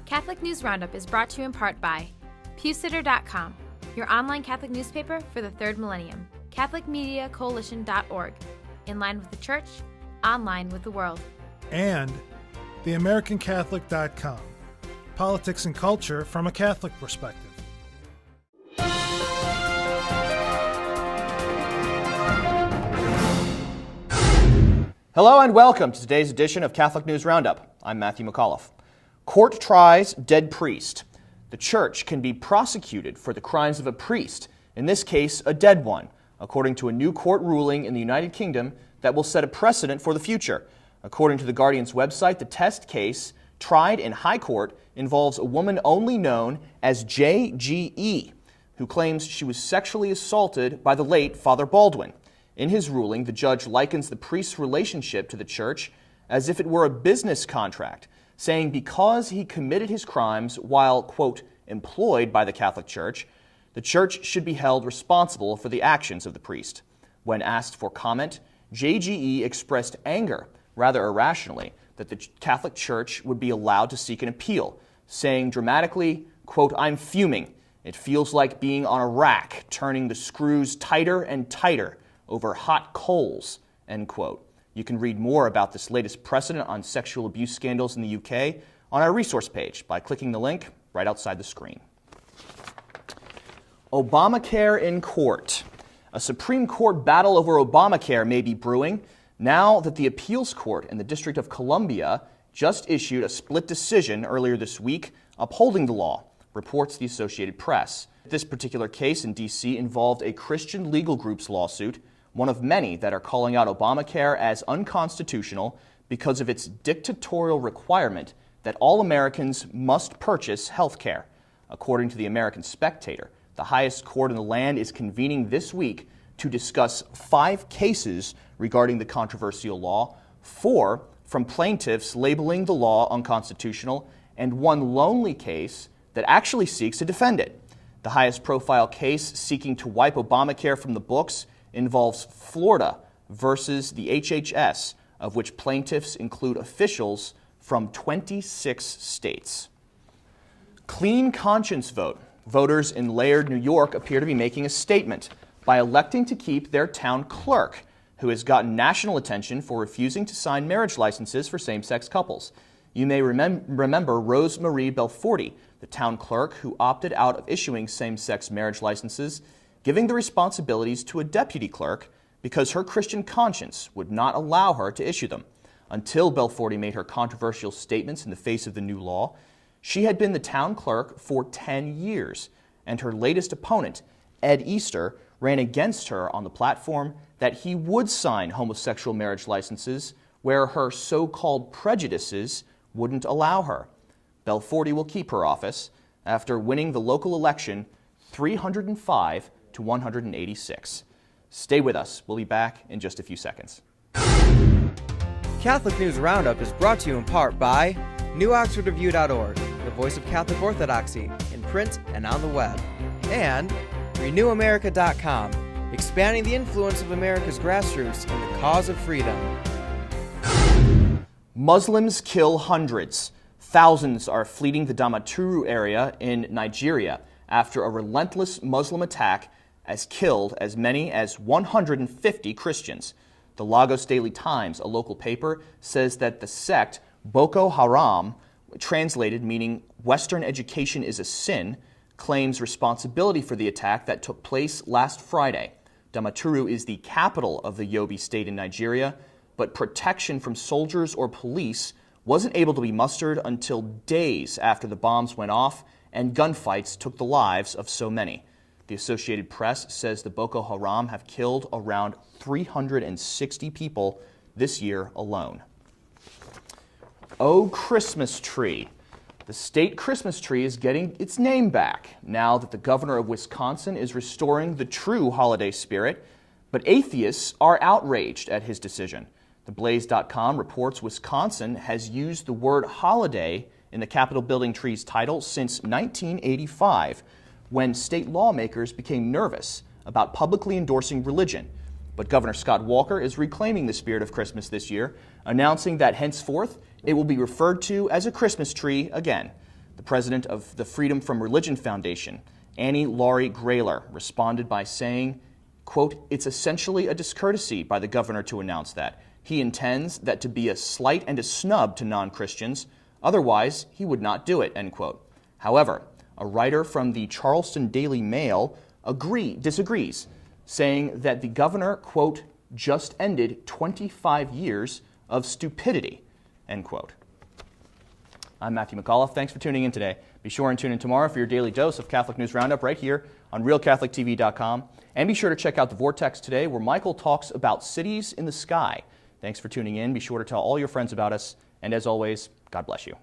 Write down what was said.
Catholic News Roundup is brought to you in part by PewSitter.com, your online Catholic newspaper for the third millennium, CatholicMediaCoalition.org, in line with the Church, online with the world. And TheAmericanCatholic.com, politics and culture from a Catholic perspective. Hello and welcome to today's edition of Catholic News Roundup. I'm Matthew McAuliffe. Court tries dead priest. The church can be prosecuted for the crimes of a priest, in this case a dead one, according to a new court ruling in the United Kingdom that will set a precedent for the future. According to the Guardian's website, the test case, tried in high court, involves a woman only known as JGE, who claims she was sexually assaulted by the late Father Baldwin. In his ruling, the judge likens the priest's relationship to the church as if it were a business contract, saying because he committed his crimes while, quote, employed by the Catholic Church, the church should be held responsible for the actions of the priest. When asked for comment, JGE expressed anger, rather irrationally, that the Catholic Church would be allowed to seek an appeal, saying dramatically, quote, I'm fuming. It feels like being on a rack, turning the screws tighter and tighter over hot coals, end quote. You can read more about this latest precedent on sexual abuse scandals in the UK on our resource page by clicking the link right outside the screen. Obamacare in court. A Supreme Court battle over Obamacare may be brewing now that the appeals court in the District of Columbia just issued a split decision earlier this week upholding the law, reports the Associated Press. This particular case in D.C. involved a Christian legal group's lawsuit, one of many that are calling out Obamacare as unconstitutional because of its dictatorial requirement that all Americans must purchase health care. According to the American Spectator, the highest court in the land is convening this week to discuss 5 cases regarding the controversial law, 4 from plaintiffs labeling the law unconstitutional, and 1 lonely case that actually seeks to defend it. The highest profile case seeking to wipe Obamacare from the books involves Florida versus the HHS, of which plaintiffs include officials from 26 states. Clean conscience vote. Voters in Laird, New York appear to be making a statement by electing to keep their town clerk, who has gotten national attention for refusing to sign marriage licenses for same-sex couples. You may remember Rose Marie Belforti, the town clerk who opted out of issuing same-sex marriage licenses, giving the responsibilities to a deputy clerk because her Christian conscience would not allow her to issue them. Until Belforti made her controversial statements in the face of the new law, she had been the town clerk for 10 years, and her latest opponent, Ed Easter, ran against her on the platform that he would sign homosexual marriage licenses where her so-called prejudices wouldn't allow her. Belforti will keep her office after winning the local election 305 to 186. Stay with us. We'll be back in just a few seconds. Catholic News Roundup is brought to you in part by NewOxfordReview.org, the voice of Catholic Orthodoxy, in print and on the web, and RenewAmerica.com, expanding the influence of America's grassroots in the cause of freedom. Muslims kill hundreds. Thousands are fleeing the Damaturu area in Nigeria after a relentless Muslim attack has killed as many as 150 Christians. The Lagos Daily Times, a local paper, says that the sect Boko Haram, translated meaning Western education is a sin, claims responsibility for the attack that took place last Friday. Damaturu is the capital of the Yobe state in Nigeria, but protection from soldiers or police wasn't able to be mustered until days after the bombs went off and gunfights took the lives of so many. The Associated Press says the Boko Haram have killed around 360 people this year alone. Oh, Christmas tree. The state Christmas tree is getting its name back now that the governor of Wisconsin is restoring the true holiday spirit, but atheists are outraged at his decision. TheBlaze.com reports Wisconsin has used the word holiday in the Capitol building tree's title since 1985, when state lawmakers became nervous about publicly endorsing religion. But Governor Scott Walker is reclaiming the spirit of Christmas this year, announcing that henceforth it will be referred to as a Christmas tree again. The president of the Freedom from Religion Foundation, Annie Laurie Grayler, responded by saying, quote, "It's essentially a discourtesy by the governor to announce that. He intends that to be a slight and a snub to non-Christians. Otherwise, he would not do it," end quote. However, a writer from the Charleston Daily Mail disagrees, saying that the governor, quote, "just ended 25 years of stupidity," end quote. I'm Matthew McAuliffe. Thanks for tuning in today. Be sure and tune in tomorrow for your daily dose of Catholic News Roundup right here on RealCatholicTV.com. And be sure to check out The Vortex today, where Michael talks about cities in the sky. Thanks for tuning in. Be sure to tell all your friends about us. And as always, God bless you.